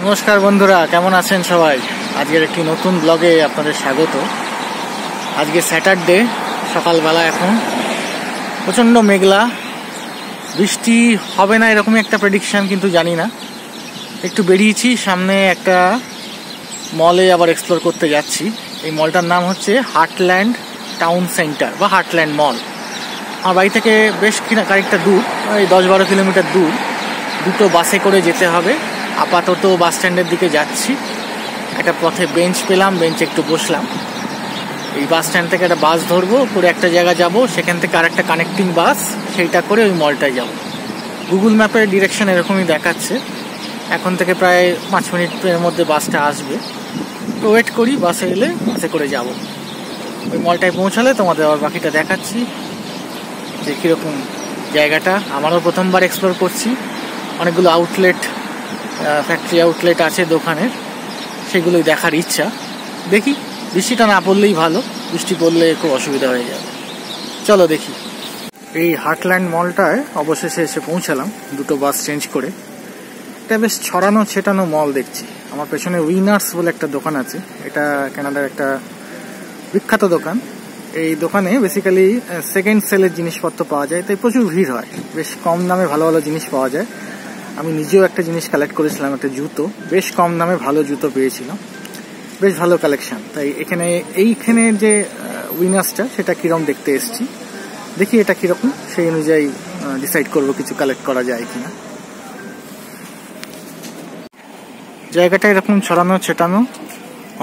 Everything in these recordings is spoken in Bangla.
নমস্কার বন্ধুরা, কেমন আছেন সবাই? আজকের একটি নতুন ব্লগে আপনাদের স্বাগত। আজকে স্যাটারডে, সকালবেলা এখন প্রচণ্ড মেঘলা, বৃষ্টি হবে না এরকমই একটা প্রেডিকশান, কিন্তু জানি না। একটু বেরিয়েছি, সামনে একটা মলে আবার এক্সপ্লোর করতে যাচ্ছি। এই মলটার নাম হচ্ছে হার্টল্যান্ড টাউন সেন্টার বা হার্টল্যান্ড মল। আমার বাড়ি থেকে বেশ খানিকটা দূর, ওই 10-12 কিলোমিটার দূর। দুটো বাসে করে যেতে হবে। আপাতত বাস স্ট্যান্ডের দিকে যাচ্ছি। একটা পথে বেঞ্চ পেলাম, বেঞ্চে একটু বসলাম। এই বাস স্ট্যান্ড থেকে একটা বাস ধরবো, করে একটা জায়গা যাব, সেখান থেকে আর একটা কানেক্টিং বাস, সেইটা করে ওই মলটায় যাব। গুগল ম্যাপের ডিরেকশন এরকমই দেখাচ্ছে। এখন থেকে প্রায় 5 মিনিটের মধ্যে বাসটা আসবে, তো ওয়েট করি, বাসে এলে বাসে করে যাব। ওই মলটায় পৌঁছালে তোমাদের আবার বাকিটা দেখাচ্ছি যে কীরকম জায়গাটা। আমারও প্রথমবার এক্সপ্লোর করছি। অনেকগুলো আউটলেট, ফ্যাক্টরি আউটলেট আছে দোকানের, সেগুলোই দেখার ইচ্ছা। দেখি, বৃষ্টিটা না পড়লেই ভালো, বৃষ্টি পড়লে খুব অসুবিধা হয়ে যাবে। চলো দেখি। এই হার্টল্যান্ড মলটায় অবশেষে এসে পৌঁছালাম, দুটো বাস চেঞ্জ করে। এটা বেশ ছড়ানো ছেটানো মল দেখছি। আমার পেছনে উইনার্স বলে একটা দোকান আছে, এটা কানাডার একটা বিখ্যাত দোকান। এই দোকানে বেসিক্যালি সেকেন্ড সেলের জিনিসপত্র পাওয়া যায়, তাই প্রচুর ভিড় হয়। বেশ কম দামে ভালো ভালো জিনিস পাওয়া যায়। আমি নিজেও একটা জিনিস কালেক্ট করেছিলাম, একটা জুতো, বেশ কম দামে ভালো জুতো পেয়েছিলাম, বেশ ভালো কালেকশন। তাই এইখানে যে উইনার্সটা, সেটা কিরকম দেখতে এসেছি, দেখি এটা কিরকম, সেই অনুযায়ী ডিসাইড করবো কিছু কালেক্ট করা যায় কিনা। জায়গাটা এরকম ছড়ানো ছেটানো,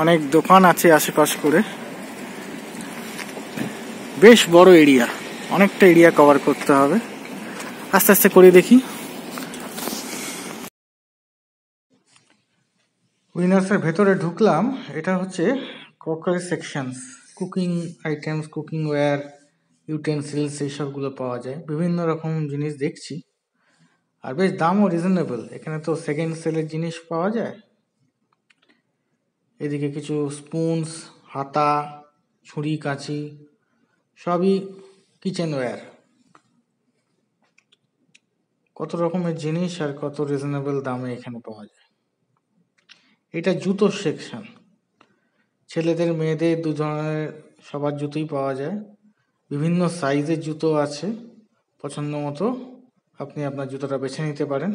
অনেক দোকান আছে আশেপাশ করে, বেশ বড় এরিয়া, অনেকটা এরিয়া কভার করতে হবে। আস্তে আস্তে করে দেখি। উইনার্সের ভেতরে ঢুকলাম। এটা হচ্ছে crockery sections, cooking items, cooking ware, utensils, এইসবগুলো পাওয়া যায়। বিভিন্ন রকম জিনিস দেখছি, আর বেশ দামও রিজনেবল। এখানে তো সেকেন্ড সেলের জিনিস পাওয়া যায়। এদিকে কিছু স্পুনস, হাতা, ছুরি, কাঁচি, সবই কিচেন ওয়্যার। কত রকমের জিনিস আর কত রিজনেবল দামে এখানে পাওয়া যায়। এটা জুতোর সেকশন, ছেলেদের মেয়েদের দু ধরনের সবার জুতোই পাওয়া যায়। বিভিন্ন সাইজের জুতো আছে, পছন্দ মতো আপনি আপনার জুতোটা বেছে নিতে পারেন।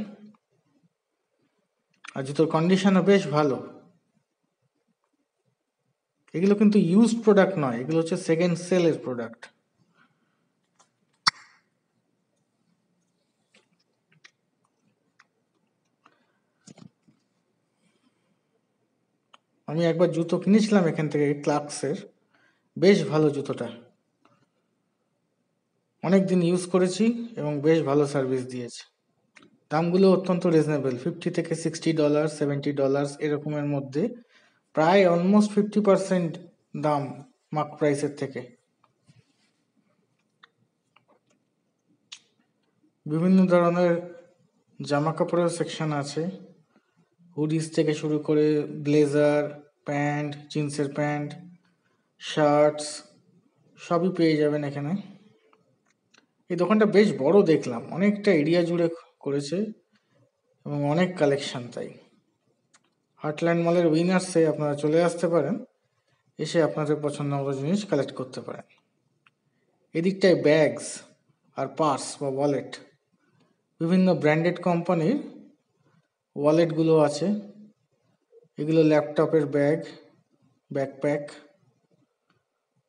আর জুতোর কন্ডিশনও বেশ ভালো। এগুলো কিন্তু ইউজড প্রোডাক্ট নয়, এগুলো হচ্ছে সেকেন্ড সেলের প্রোডাক্ট। আমি একবার জুতো কিনেছিলাম এখান থেকে, ক্লার্কসের, বেশ ভালো জুতোটা, অনেকদিন ইউজ করেছি এবং বেশ ভালো সার্ভিস দিয়েছে। দামগুলো অত্যন্ত রিজনেবল, $50 থেকে $60, $70 এরকমের মধ্যে, প্রায় অলমোস্ট 50% দাম মার্ক প্রাইসের থেকে। বিভিন্ন ধরনের জামা কাপড়ের সেকশন আছে, হুডিস থেকে শুরু করে ব্লেজার, প্যান্ট, জিন্সের প্যান্ট, শার্টস, সবই পেয়ে যাবেন এখানে। এই দোকানটা বেশ বড় দেখলাম, অনেকটা এরিয়া জুড়ে করেছে এবং অনেক কালেকশন। তাই হার্টল্যান্ড মলের উইনার্সে আপনারা চলে আসতে পারেন, এসে আপনাদের পছন্দ মতো জিনিস কালেক্ট করতে পারেন। এদিকটায় ব্যাগস আর পার্স বা ওয়ালেট, বিভিন্ন ব্র্যান্ডেড কোম্পানির ওয়ালেটগুলো আছে। এগুলো ল্যাপটপের ব্যাগ, ব্যাকপ্যাক,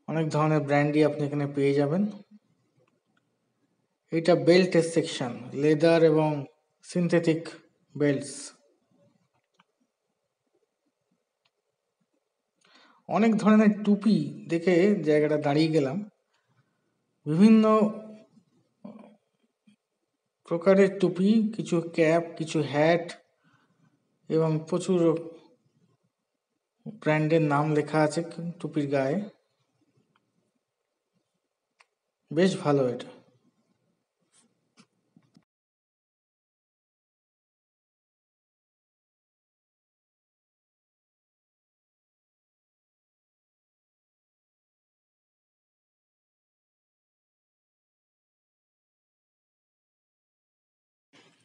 অনেক ধরনের ব্র্যান্ডই আপনি এখানে পেয়ে যাবেন। এটা বেল্টের সেকশন, লেদার এবং সিনথেটিক বেল্টস। অনেক ধরনের টুপি দেখে জায়গাটা দাঁড়িয়ে গেলাম। বিভিন্ন প্রকারের টুপি, কিছু ক্যাপ, কিছু হ্যাট এবং প্রচুর ব্র্যান্ডের নাম লেখা আছে টুপির গায়ে। বেশ ভালো এটা।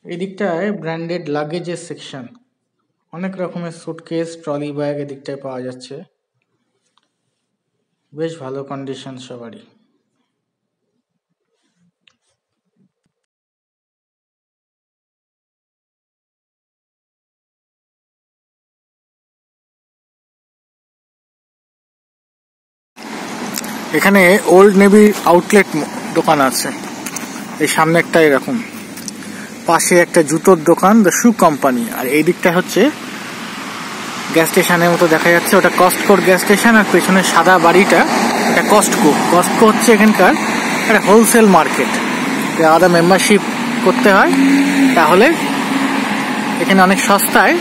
এই দিকটায় ব্র্যান্ডেড লাগেজের সেকশন, অনেক রকমের সুটকেস, ট্রলি ব্যাগ এদিকটায় পাওয়া যাচ্ছে। বেশ ভালো কন্ডিশন সবারই। এখানে ওল্ড নেভি আউটলেট দোকান আছে, এই সামনে একটা এরকম, পাশে একটা জুতোর দোকান, দ্য শু কোম্পানি। আর এই দিকটা হচ্ছে গ্যাস স্টেশনের মতো দেখা যাচ্ছে, ওটা কস্টকোর গ্যাস স্টেশন। আর পেছনে সাদা বাড়িটা এটা কস্টকো। কস্টকো হচ্ছে এখানকার একটা হোলসেল মার্কেট। আলাদা মেম্বারশিপ করতে হয়, তাহলে এখানে অনেক সস্তায়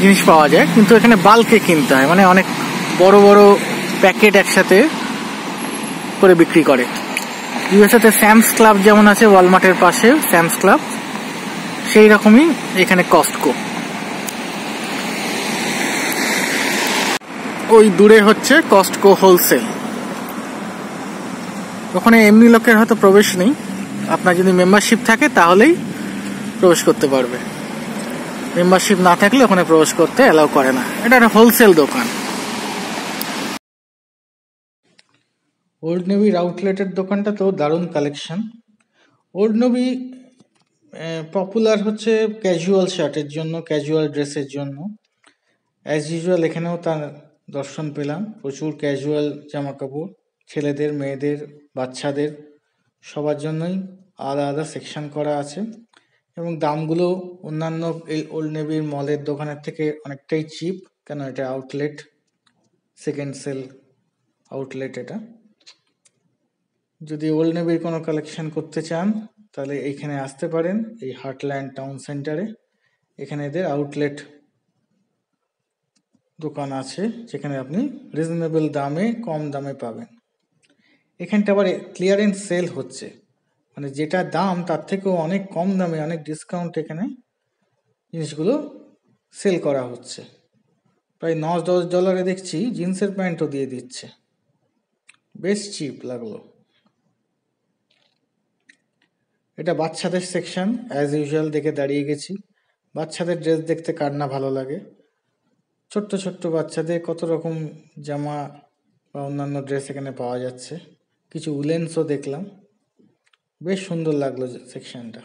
জিনিস পাওয়া যায়, কিন্তু এখানে বাল্কে কিনতে হয়, মানে অনেক বড় বড় প্যাকেট একসাথে করে বিক্রি করে। ইউএসএতে স্যামস ক্লাব যেমন আছে ওয়ালমার্টের পাশে স্যামস ক্লাব, সেই রকমই এখানে কস্টকো। ওই দূরে হচ্ছে কস্টকো হোলসেল। ওখানে এমনি লোকের হয়তো প্রবেশ নেই, আপনার যদি মেম্বারশিপ থাকে তাহলেই প্রবেশ করতে পারবে, মেম্বারশিপ না থাকলে ওখানে প্রবেশ করতে অ্যালাউ করে না। এটা একটা হোলসেল দোকান। ওল্ড নেভির আউটলেটের দোকানটা তো দারুণ কালেকশন। ওল্ড নেভি পপুলার হচ্ছে ক্যাজুয়াল শার্টের জন্য, ক্যাজুয়াল ড্রেসের জন্য। অ্যাজ ইউজুয়াল এখানেও তার দর্শন পেলাম, প্রচুর ক্যাজুয়াল জামা কাপড়, ছেলেদের, মেয়েদের, বাচ্চাদের, সবার জন্যই আলাদা আলাদা সেকশন করা আছে। এবং দামগুলো অন্যান্য এই ওল্ড নেভির মলের দোকানের থেকে অনেকটাই চিপ, কেন এটা আউটলেট, সেকেন্ড সেল আউটলেট এটা। যদি ওল্ড নেভির কোনো কালেকশন করতে চান তাহলে এইখানে আসতে পারেন, এই হার্টল্যান্ড টাউন সেন্টারে। এখানে এদের আউটলেট দোকান আছে, যেখানে আপনি রিজনেবল দামে, কম দামে পাবেন। এখানটা আবার ক্লিয়ারেন্স সেল হচ্ছে, মানে যেটা দাম তার থেকেও অনেক কম দামে, অনেক ডিসকাউন্ট এখানে জিনিসগুলো সেল করা হচ্ছে। প্রায় $9-10 দেখছি জিন্সের প্যান্টও দিয়ে দিচ্ছে, বেশ চিপ লাগলো। এটা বাচ্চাদের সেকশন, অ্যাজ ইউজুয়াল দেখে দাঁড়িয়ে গেছি। বাচ্চাদের ড্রেস দেখতে কার না ভালো লাগে। ছোট্ট ছোট্ট বাচ্চাদের কত রকম জামা বা অন্যান্য ড্রেস এখানে পাওয়া যাচ্ছে। কিছু উলেন্সও দেখলাম, বেশ সুন্দর লাগলো সেকশনটা।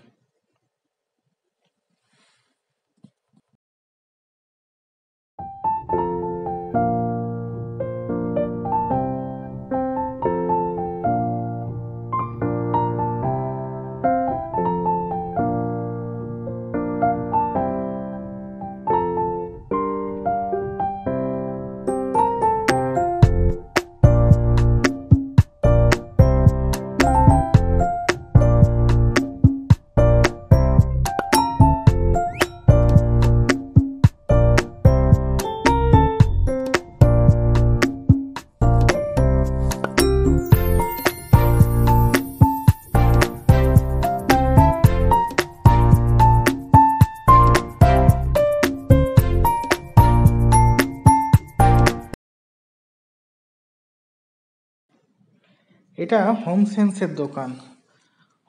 এটা হোম সেন্সের দোকান।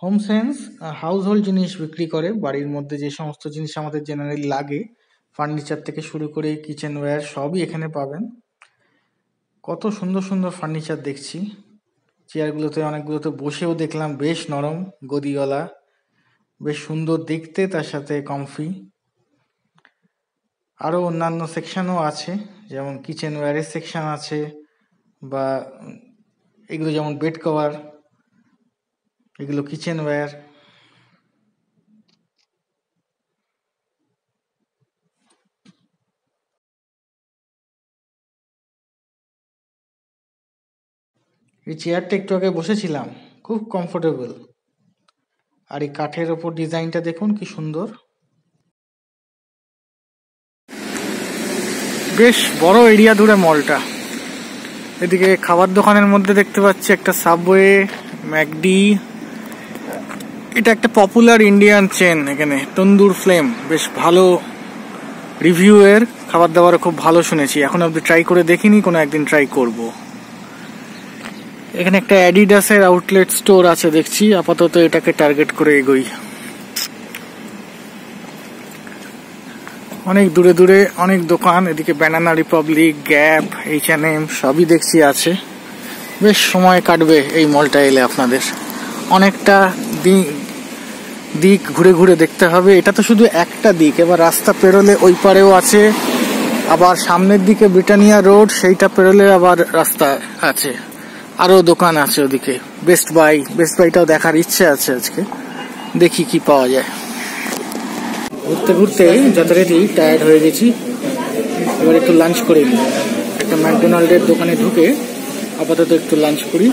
হোম সেন্স হাউস হোল্ড জিনিস বিক্রি করে, বাড়ির মধ্যে যে সমস্ত জিনিস আমাদের জেনারেলি লাগে, ফার্নিচার থেকে শুরু করে কিচেনওয়্যার সবই এখানে পাবেন। কত সুন্দর সুন্দর ফার্নিচার দেখছি, চেয়ারগুলোতে অনেকগুলোতে বসেও দেখলাম, বেশ নরম গদিওয়ালা, বেশ সুন্দর দেখতে, তার সাথে কমফি। আরও অন্যান্য সেকশনও আছে, যেমন কিচেনওয়্যারের সেকশন আছে, বা এগুলো যেমন বেড কভার, এগুলো কিচেনওয়্যার। এই চেয়ারটা একটু আগে বসেছিলাম, খুব কমফোর্টেবল। আর এই কাঠের ওপর ডিজাইনটা দেখুন কি সুন্দর। বেশ বড় এরিয়া ধরে মলটা। এদিকে খাবার দোকানের মধ্যে দেখতে পাচ্ছি একটা সাবওয়ে, ম্যাকডি। এটা একটা পপুলার ইন্ডিয়ান চেন, এখানে তন্দুর ফ্লেম, বেশ ভালো রিভিউ এর খাবার দাবার, খুব ভালো শুনেছি। এখন অব্দি ট্রাই করে দেখিনি, কোনো একদিন ট্রাই করব। এখানে একটা অ্যাডিডাসের আউটলেট স্টোর আছে দেখছি, আপাতত এটাকে টার্গেট করে এগোই। অনেক দূরে দূরে অনেক দোকান, এদিকে ব্যানানা রিপাবলিক, গ্যাপ, H&M সবই দেখছি আছে। বেশ সময় কাটবে এই মলটা এলে আপনাদের। অনেকটা দিক ঘুরে ঘুরে দেখতে হবে। এটা তো শুধু একটা দিক, এবার রাস্তা পেরোলে ওই পারেও আছে, আবার সামনের দিকে ব্রিটানিয়া রোড, সেইটা পেরোলে আবার রাস্তা আছে, আরো দোকান আছে ওদিকে। বেস্ট বাইটাও দেখার ইচ্ছে আছে আজকে, দেখি কি পাওয়া যায়। ঘুরতে ঘুরতে যথারীতি টায়ার্ড হয়ে গেছি, এবার একটু লাঞ্চ করে নিই। একটা ম্যাকডোনাল্ডের দোকানে ঢুকে আপাতত একটু লাঞ্চ করি,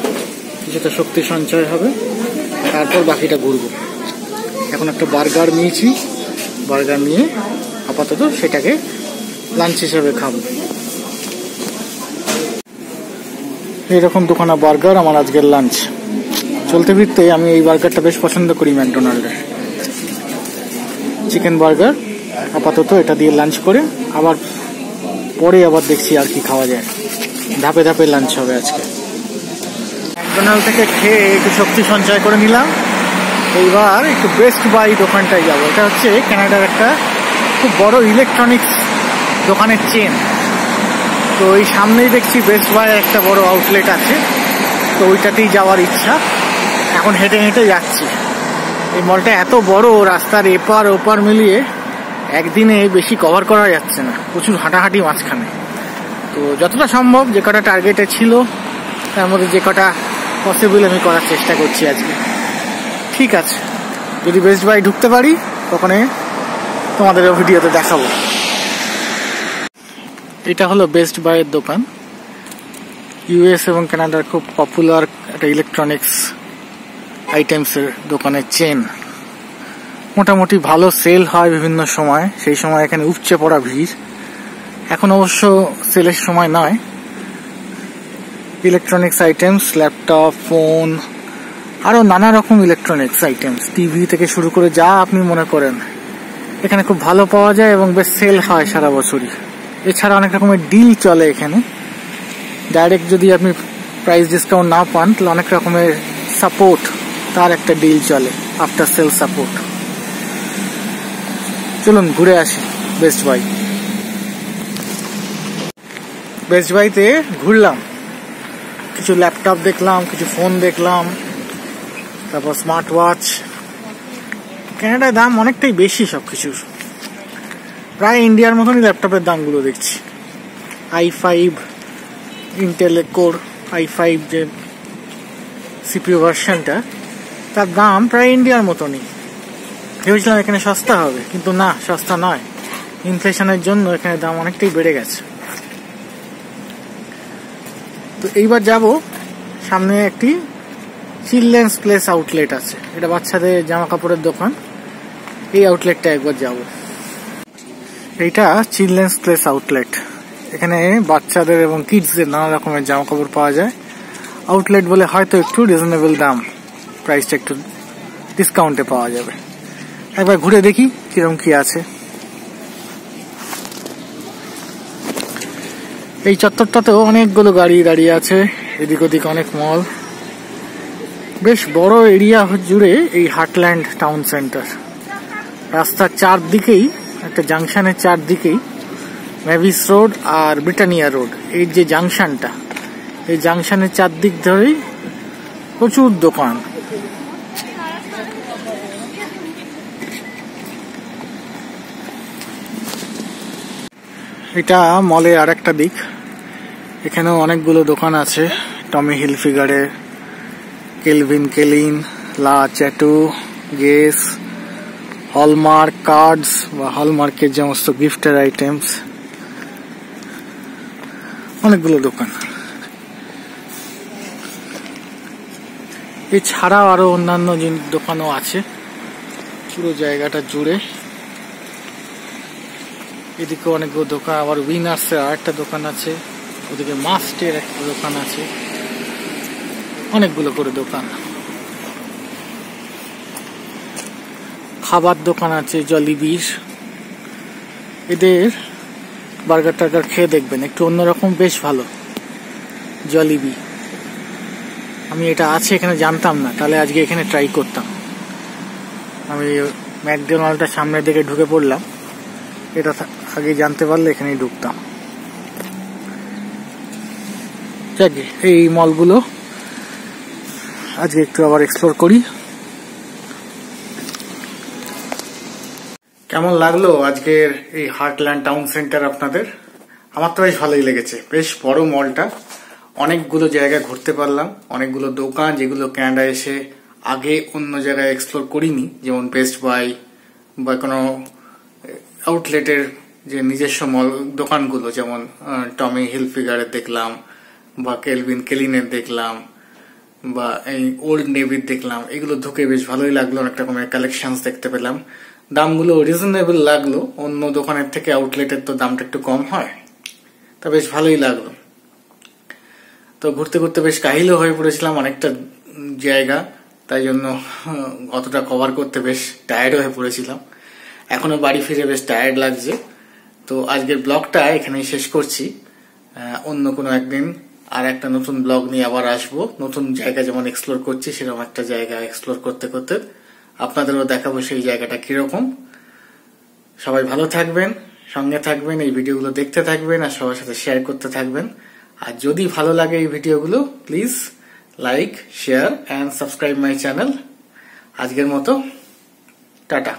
কিছুটা শক্তি সঞ্চয় হবে, তারপর বাকিটা ঘুরবো। এখন একটা বার্গার নিয়েছি, বার্গার নিয়ে আপাতত সেটাকে লাঞ্চ হিসেবে খাবো। এইরকম দোকানা বার্গার আমার আজকের লাঞ্চ। চলতে ফিরতে আমি এই বার্গারটা বেশ পছন্দ করি, ম্যাকডোনাল্ডের চিকেন বার্গার। আপাতত এটা দিয়ে লাঞ্চ করে পরে আবার দেখছি আর কি খাওয়া যায়। ধাপে ধাপে লাঞ্চ হবে আজকে। ম্যাকডোনাল্ড থেকে খেয়ে একটু শক্তি সঞ্চয় করে নিলাম। এইবার একটু বেস্ট বাই দোকানটায় যাবো। এটা হচ্ছে কানাডার একটা খুব বড় ইলেকট্রনিক্স দোকানের চেন। তো ওই সামনেই দেখছি বেস্ট বাই একটা বড় আউটলেট আছে, তো ওইটাতেই যাওয়ার ইচ্ছা। এখন হেঁটে হেঁটে যাচ্ছি। এই মলটা এত বড়, রাস্তার এপার ওপার মিলিয়ে একদিনে বেশি কভার করা যাচ্ছে না, প্রচুর হাঁটাহাঁটি মাঝখানে। তো যতটা সম্ভব যে কটা টার্গেটে ছিল তার মধ্যে যে কটা পসিবল আমি করার চেষ্টা করছি আজকে। ঠিক আছে, যদি বেস্ট বাই ঢুকতে পারি তখন তোমাদের ভিডিওতে দেখাবো। এটা হলো বেস্ট বাইয়ের দোকান। ইউএস এবং কানাডার খুব পপুলার একটা ইলেকট্রনিক্স আইটেমসের দোকানের চেন। মোটামুটি ভালো সেল হয় বিভিন্ন সময়, সেই সময় এখানে উপচে পড়া ভিড়। এখন অবশ্য সেলের সময় নয়। ইলেকট্রনিক্স আইটেমস, ল্যাপটপ, ফোন, আরো নানা রকম ইলেকট্রনিক্স আইটেমস, টিভি থেকে শুরু করে যা আপনি মনে করেন এখানে খুব ভালো পাওয়া যায় এবং বেশ সেল হয় সারা বছরই। এছাড়া অনেক রকমের ডিল চলে এখানে। ডাইরেক্ট যদি আপনি প্রাইস ডিসকাউন্ট না পান তাহলে অনেক রকমের সাপোর্ট, তার একটা ডিল চলে, আফটার সেল সাপোর্ট। চলুন ঘুরে আসি বেস্ট বাই। বেস্ট বাইতে ঘুরলাম, কিছু ল্যাপটপ দেখলাম, কিছু ফোন দেখলাম, তারপর স্মার্ট ওয়াচ। কানাডায় দাম অনেকটাই বেশি সবকিছুর, প্রায় ইন্ডিয়ার মতনই ল্যাপটপের দামগুলো দেখছি। i5 ইন্টেল কোর i5 যে সিপিইউ ভার্সনটা, তার দাম প্রায় ইন্ডিয়ার মতনই। ভেবেছিলাম এখানে সস্তা হবে, কিন্তু না, সস্তা নয়। ইনফ্লেশনের জন্য এখানে দাম অনেকটাই বেড়ে গেছে। তো এইবার যাব, সামনে একটি চিলড্রেন্স প্লেস আউটলেট আছে, এটা বাচ্চাদের জামা কাপড়ের দোকান। এই আউটলেটটা একবার যাব। এইটা চিলড্রেন্স প্লেস আউটলেট। এখানে বাচ্চাদের এবং কিডসদের নানা রকমের জামা কাপড় পাওয়া যায়। আউটলেট বলে হয়তো একটু রিজনেবল দাম, প্রাইসটা একটু ডিসকাউন্টে পাওয়া যাবে। একবার ঘুরে দেখি কিরকম কি আছে। এই চত্বরটাতেও অনেকগুলো গাড়ি দাঁড়িয়ে আছে, এদিক ওদিক অনেক মল। বেশ বড় এরিয়া জুড়ে এই হার্টল্যান্ড টাউন সেন্টার। রাস্তার চারদিকেই, একটা জাংশনের চারদিকেই ম্যাভিস রোড আর ব্রিটানিয়া রোড, এই যে জাংশনটা, এই জাংশনের চারদিক ধরেই প্রচুর দোকান। এটা মলের আর একটা দিক। এখানেও অনেকগুলো দোকান আছে, টমি হিলফিগারের, কেলভিন কেলিন, লা চ্যাটু, গেস, হলমার্ক কার্ডস বা হলমার্কের যে সমস্ত গিফটের আইটেমস, অনেকগুলো দোকান। এছাড়াও আরো অন্যান্য দোকানও আছে পুরো জায়গাটা জুড়ে। এদিকে অনেকগুলো দোকান, আবার উইনার্সের আর একটা দোকান আছে, ওদিকে মাস্টের একটা দোকান আছে, অনেকগুলো করে দোকান। খাবার দোকান আছে, জলিবির। এদের বার্গার টার্গার খেয়ে দেখবেন, একটু অন্যরকম, বেশ ভালো। জলিবি, আমি এটা আছে এখানে জানতাম না, তাহলে আজকে এখানে ট্রাই করতাম। আমি ম্যাকডোনাল্ডটার সামনের দিকে ঢুকে পড়লাম, এটা আগে জানতে পারলে এখানেই ঢুকতাম। এই মলগুলো আজকে একটু আবার এক্সপ্লোর করি। কেমন লাগলো আজকের এই হার্টল্যান্ড টাউন সেন্টার আপনাদের? আমার তো বেশ ভালোই লেগেছে। বেশ বড় মলটা, অনেকগুলো জায়গায় ঘুরতে পারলাম, অনেকগুলো দোকান যেগুলো ক্যানাডা এসে আগে অন্য জায়গায় এক্সপ্লোর করিনি, যেমন বেস্ট বাই বা কোনো আউটলেটের যে নিজস্ব মল দোকানগুলো, যেমন টমি হিলফিগারের দেখলাম বা কেলভিন কেলিনের দেখলাম বা এই ওল্ড নেভির দেখলাম। এগুলো ঢুকে বেশ ভালোই লাগলো, অনেক রকমের কালেকশন দেখতে পেলাম। দামগুলো রিজনেবল লাগলো, অন্য দোকানের থেকে আউটলেটের তো দামটা একটু কম হয়, তা বেশ ভালোই লাগলো। তো ঘুরতে ঘুরতে বেশ কাহিলও হয়ে পড়েছিলাম অনেকটা জায়গা, তাই জন্য অতটা কভার করতে বেশ টায়ার্ড হয়ে পড়েছিলাম। এখনো বাড়ি ফিরে বেশ টায়ার্ড লাগছে। তো আজকের ব্লগটা এখানেই শেষ করছি। অন্য কোনো একদিন আর একটা নতুন ব্লগ নিয়ে আবার আসবো। নতুন জায়গা যেমন এক্সপ্লোর করছি, সেরকম একটা জায়গা এক্সপ্লোর করতে করতে আপনাদেরও দেখাবো সেই জায়গাটা কিরকম। সবাই ভালো থাকবেন, সঙ্গে থাকবেন, এই ভিডিওগুলো দেখতে থাকবেন আর সবার সাথে শেয়ার করতে থাকবেন। আর যদি ভালো লাগে এই ভিডিওগুলো, please like, share and subscribe my channel. আজকের মতো টাটা।